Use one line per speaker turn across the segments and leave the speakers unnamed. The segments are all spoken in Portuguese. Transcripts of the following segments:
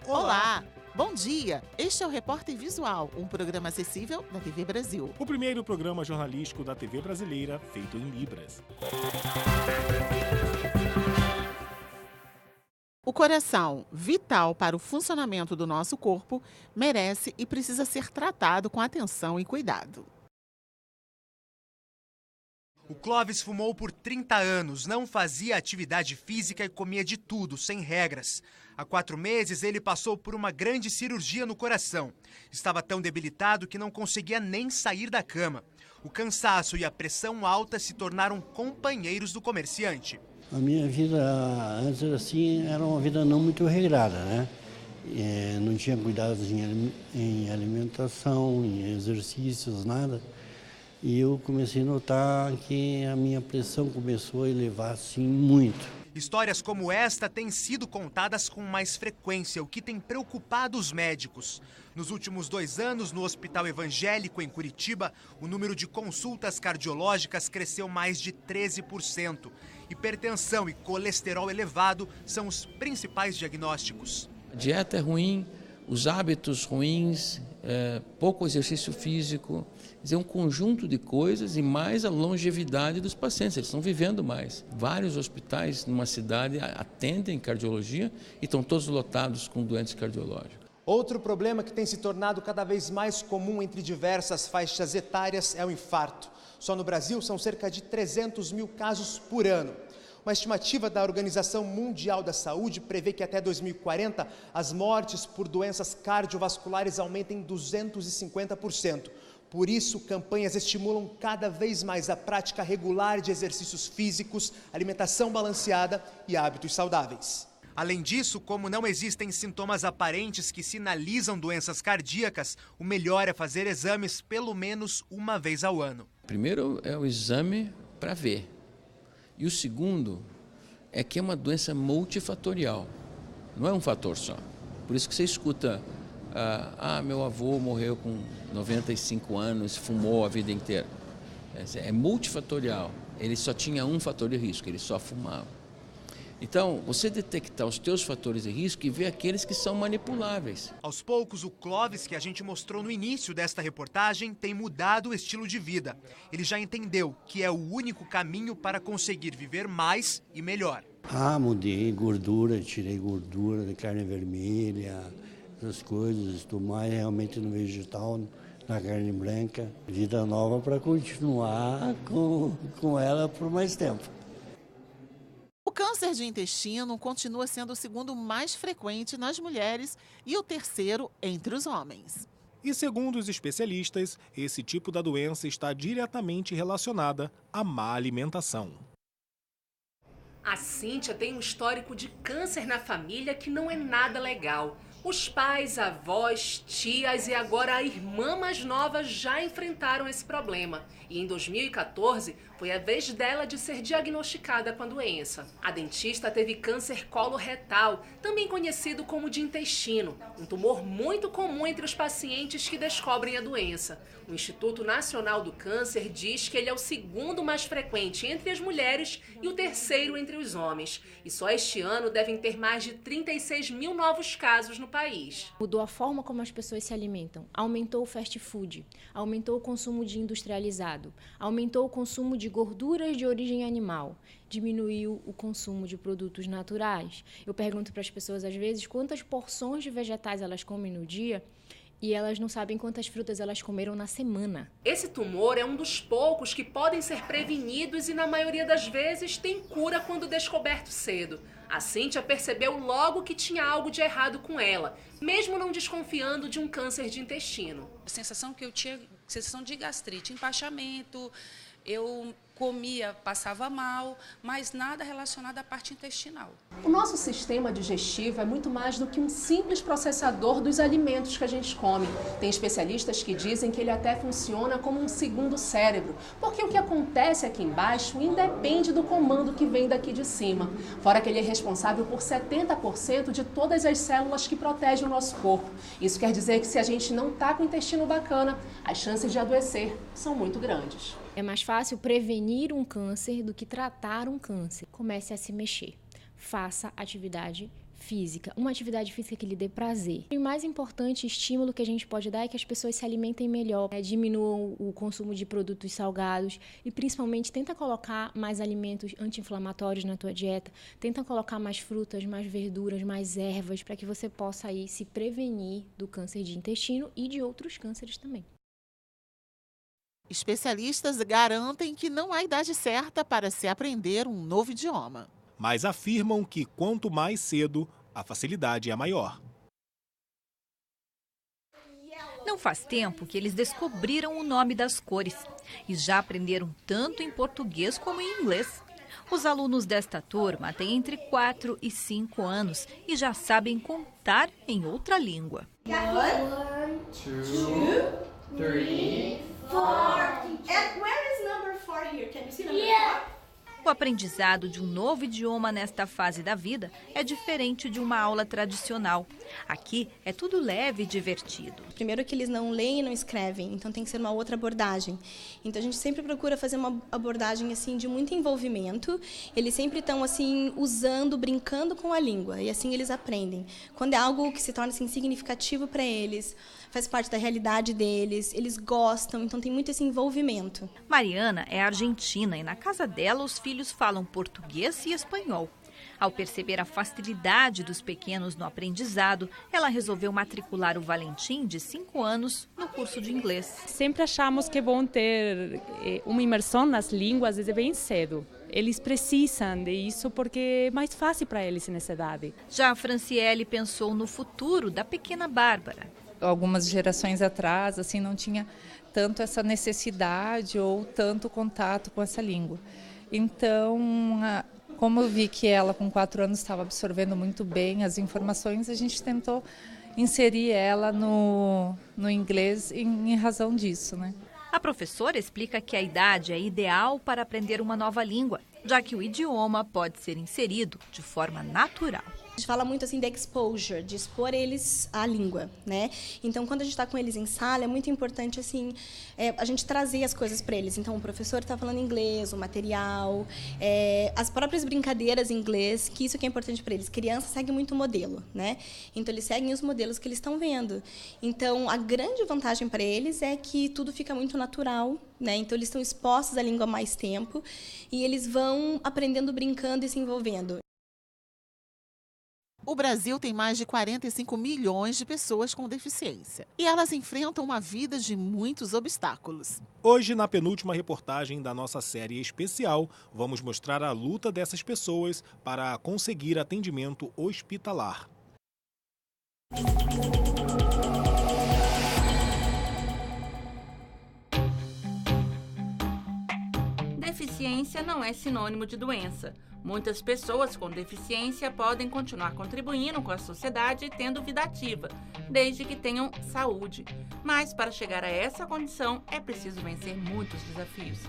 Olá! Bom dia! Este é o Repórter Visual, um programa acessível da TV Brasil.
O primeiro programa jornalístico da TV brasileira feito em Libras.
O coração, vital para o funcionamento do nosso corpo, merece e precisa ser tratado com atenção e cuidado.
O Clóvis fumou por 30 anos, não fazia atividade física e comia de tudo, sem regras. Há 4 meses, ele passou por uma grande cirurgia no coração. Estava tão debilitado que não conseguia nem sair da cama. O cansaço e a pressão alta se tornaram companheiros do comerciante.
A minha vida antes assim era uma vida não muito regrada, né? Não tinha cuidados em alimentação, em exercícios, nada. E eu comecei a notar que a minha pressão começou a elevar assim muito.
Histórias como esta têm sido contadas com mais frequência, o que tem preocupado os médicos. Nos últimos 2 anos, no Hospital Evangélico, em Curitiba, o número de consultas cardiológicas cresceu mais de 13%. Hipertensão e colesterol elevado são os principais diagnósticos.
A dieta é ruim, os hábitos ruins, pouco exercício físico, quer dizer, um conjunto de coisas e mais a longevidade dos pacientes, eles estão vivendo mais. Vários hospitais numa cidade atendem cardiologia e estão todos lotados com doentes cardiológicos.
Outro problema que tem se tornado cada vez mais comum entre diversas faixas etárias é o infarto. Só no Brasil são cerca de 300 mil casos por ano. Uma estimativa da Organização Mundial da Saúde prevê que até 2040 as mortes por doenças cardiovasculares aumentem 250%. Por isso, campanhas estimulam cada vez mais a prática regular de exercícios físicos, alimentação balanceada e hábitos saudáveis. Além disso, como não existem sintomas aparentes que sinalizam doenças cardíacas, o melhor é fazer exames pelo menos uma vez ao ano.
Primeiro é o exame para ver. E o segundo é que é uma doença multifatorial, não é um fator só. Por isso que você escuta, meu avô morreu com 95 anos, fumou a vida inteira. É multifatorial, ele só tinha um fator de risco, ele só fumava. Então, você detectar os teus fatores de risco e ver aqueles que são manipuláveis.
Aos poucos, o Clóvis, que a gente mostrou no início desta reportagem, tem mudado o estilo de vida. Ele já entendeu que é o único caminho para conseguir viver mais e melhor.
Mudei gordura, tirei gordura da carne vermelha, essas coisas. Estou mais realmente no vegetal, na carne branca. Vida nova para continuar com ela por mais tempo.
O câncer de intestino continua sendo o segundo mais frequente nas mulheres e o terceiro entre os homens.
E segundo os especialistas, esse tipo da doença está diretamente relacionada à má alimentação.
A Cíntia tem um histórico de câncer na família que não é nada legal. Os pais, avós, tias e agora a irmã mais nova já enfrentaram esse problema. E em 2014 foi a vez dela de ser diagnosticada com a doença. A dentista teve câncer coloretal, também conhecido como de intestino, um tumor muito comum entre os pacientes que descobrem a doença. O Instituto Nacional do Câncer diz que ele é o segundo mais frequente entre as mulheres e o terceiro entre os homens. E só este ano devem ter mais de 36 mil novos casos no país.
Mudou a forma como as pessoas se alimentam, aumentou o fast food, aumentou o consumo de industrializado, aumentou o consumo de gorduras de origem animal, diminuiu o consumo de produtos naturais. Eu pergunto para as pessoas às vezes quantas porções de vegetais elas comem no dia e elas não sabem quantas frutas elas comeram na semana.
Esse tumor é um dos poucos que podem ser prevenidos e na maioria das vezes tem cura quando descoberto cedo. A Cíntia percebeu logo que tinha algo de errado com ela, mesmo não desconfiando de um câncer de intestino.
A sensação que eu tinha, sensação de gastrite, empachamento, eu comia, passava mal, mas nada relacionado à parte intestinal.
O nosso sistema digestivo é muito mais do que um simples processador dos alimentos que a gente come. Tem especialistas que dizem que ele até funciona como um segundo cérebro, porque o que acontece aqui embaixo independe do comando que vem daqui de cima. Fora que ele é responsável por 70% de todas as células que protegem o nosso corpo. Isso quer dizer que se a gente não está com o intestino bacana, as chances de adoecer são muito grandes.
É mais fácil prevenir um câncer do que tratar um câncer. Comece a se mexer. Faça atividade física, uma atividade física que lhe dê prazer. E o mais importante estímulo que a gente pode dar é que as pessoas se alimentem melhor, diminuam o consumo de produtos salgados e principalmente tenta colocar mais alimentos anti-inflamatórios na tua dieta, tenta colocar mais frutas, mais verduras, mais ervas, para que você possa aí se prevenir do câncer de intestino e de outros cânceres também.
Especialistas garantem que não há idade certa para se aprender um novo idioma.
Mas afirmam que quanto mais cedo, a facilidade é maior.
Não faz tempo que eles descobriram o nome das cores e já aprenderam tanto em português como em inglês. Os alunos desta turma têm entre 4 e 5 anos e já sabem contar em outra língua.
1, 2, 3, 4. And where is number 4 here? Can you see number 4?
O aprendizado de um novo idioma nesta fase da vida é diferente de uma aula tradicional. Aqui é tudo leve e divertido.
Primeiro que eles não leem e não escrevem, então tem que ser uma outra abordagem. Então a gente sempre procura fazer uma abordagem assim de muito envolvimento. Eles sempre estão assim usando, brincando com a língua e assim eles aprendem. Quando é algo que se torna assim significativo para eles, faz parte da realidade deles, eles gostam, então tem muito esse envolvimento.
Mariana é argentina e na casa dela os filhos falam português e espanhol. Ao perceber a facilidade dos pequenos no aprendizado, ela resolveu matricular o Valentim, de 5 anos, no curso de inglês.
Sempre achamos que vão ter uma imersão nas línguas desde bem cedo. Eles precisam disso porque é mais fácil para eles nessa idade.
Já a Franciele pensou no futuro da pequena Bárbara.
Algumas gerações atrás, assim, não tinha tanto essa necessidade ou tanto contato com essa língua. Então, como eu vi que ela com 4 anos estava absorvendo muito bem as informações, a gente tentou inserir ela no inglês em razão disso, né?
A professora explica que a idade é ideal para aprender uma nova língua, já que o idioma pode ser inserido de forma natural.
A gente fala muito assim de exposure, de expor eles à língua, né? Então, quando a gente está com eles em sala, é muito importante assim a gente trazer as coisas para eles. Então, o professor está falando inglês, o material, as próprias brincadeiras em inglês, que isso que é importante para eles. Criança segue muito o modelo, né? Então, eles seguem os modelos que eles estão vendo. Então, a grande vantagem para eles é que tudo fica muito natural, né? Então, eles estão expostos à língua há mais tempo e eles vão aprendendo, brincando e se envolvendo.
O Brasil tem mais de 45 milhões de pessoas com deficiência e elas enfrentam uma vida de muitos obstáculos.
Hoje, na penúltima reportagem da nossa série especial, vamos mostrar a luta dessas pessoas para conseguir atendimento hospitalar.
Deficiência não é sinônimo de doença. Muitas pessoas com deficiência podem continuar contribuindo com a sociedade e tendo vida ativa, desde que tenham saúde. Mas para chegar a essa condição é preciso vencer muitos desafios.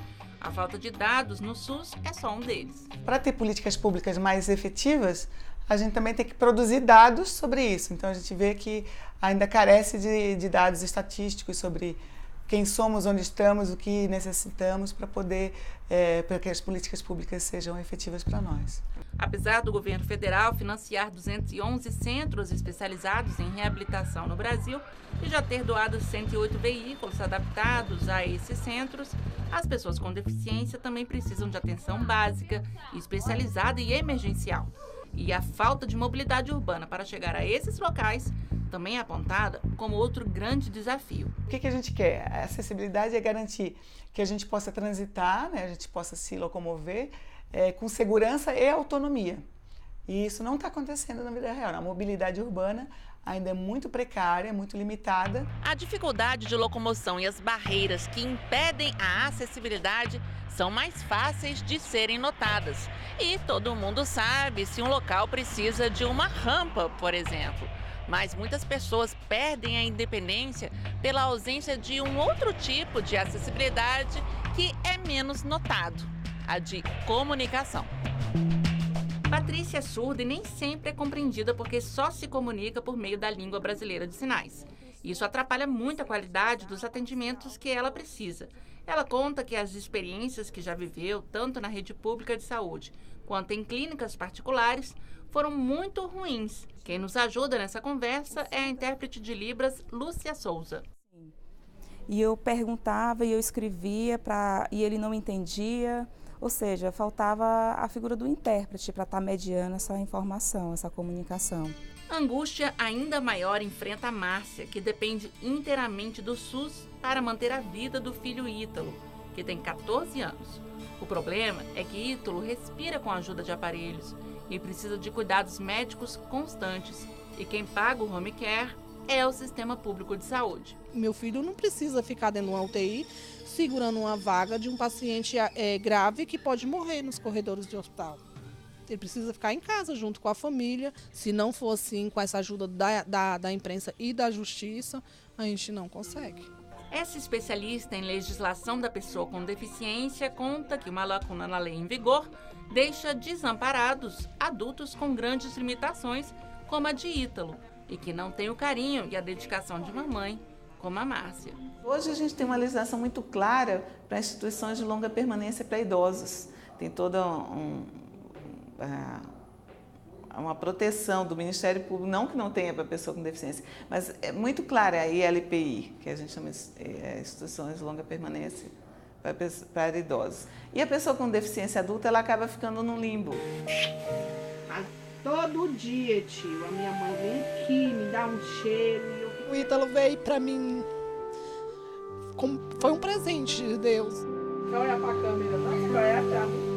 A falta de dados no SUS é só um deles.
Para ter políticas públicas mais efetivas, a gente também tem que produzir dados sobre isso. Então a gente vê que ainda carece de dados estatísticos sobre quem somos, onde estamos, o que necessitamos para que as políticas públicas sejam efetivas para nós.
Apesar do governo federal financiar 211 centros especializados em reabilitação no Brasil e já ter doado 108 veículos adaptados a esses centros, as pessoas com deficiência também precisam de atenção básica, especializada e emergencial. E a falta de mobilidade urbana para chegar a esses locais também é apontada como outro grande desafio.
O que a gente quer? A acessibilidade é garantir que a gente possa transitar, né, a gente possa se locomover com segurança e autonomia. E isso não está acontecendo na vida real. A mobilidade urbana ainda é muito precária, muito limitada.
A dificuldade de locomoção e as barreiras que impedem a acessibilidade são mais fáceis de serem notadas. E todo mundo sabe se um local precisa de uma rampa, por exemplo. Mas muitas pessoas perdem a independência pela ausência de um outro tipo de acessibilidade que é menos notado, a de comunicação. Patrícia é surda e nem sempre é compreendida porque só se comunica por meio da língua brasileira de sinais. Isso atrapalha muito a qualidade dos atendimentos que ela precisa. Ela conta que as experiências que já viveu, tanto na rede pública de saúde quanto em clínicas particulares, foram muito ruins. Quem nos ajuda nessa conversa é a intérprete de Libras, Lúcia Souza.
E eu perguntava e eu escrevia e ele não entendia, ou seja, faltava a figura do intérprete para estar mediando essa informação, essa comunicação.
Angústia ainda maior enfrenta a Márcia, que depende inteiramente do SUS para manter a vida do filho Ítalo, que tem 14 anos. O problema é que Ítalo respira com a ajuda de aparelhos e precisa de cuidados médicos constantes. E quem paga o home care é o Sistema Público de Saúde.
Meu filho não precisa ficar dentro de uma UTI segurando uma vaga de um paciente grave que pode morrer nos corredores de hospital. Ele precisa ficar em casa junto com a família. Se não for assim, com essa ajuda da imprensa e da justiça, a gente não consegue.
Essa especialista em legislação da pessoa com deficiência conta que uma lacuna na lei em vigor deixa desamparados adultos com grandes limitações, como a de Ítalo, e que não tem o carinho e a dedicação de uma mãe, como a Márcia.
Hoje a gente tem uma legislação muito clara para instituições de longa permanência para idosos. Tem toda uma proteção do Ministério Público, não que não tenha para pessoa com deficiência, mas é muito clara a ILPI, que a gente chama de instituições de longa permanência para idosos. E a pessoa com deficiência adulta, ela acaba ficando num limbo.
Todo dia, tio, a minha mãe vem aqui, me dá um cheiro. O Ítalo veio para mim, foi um presente de Deus. Quer olhar para a câmera, não? Quer olhar para mim?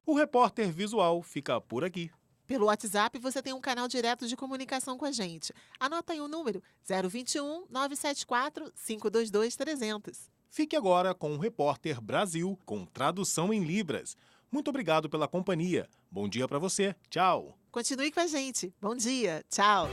O Repórter Visual fica por aqui.
Pelo WhatsApp, você tem um canal direto de comunicação com a gente. Anota aí o número 021 974 522 300.
Fique agora com o Repórter Brasil, com tradução em Libras. Muito obrigado pela companhia. Bom dia para você. Tchau.
Continue com a gente. Bom dia. Tchau.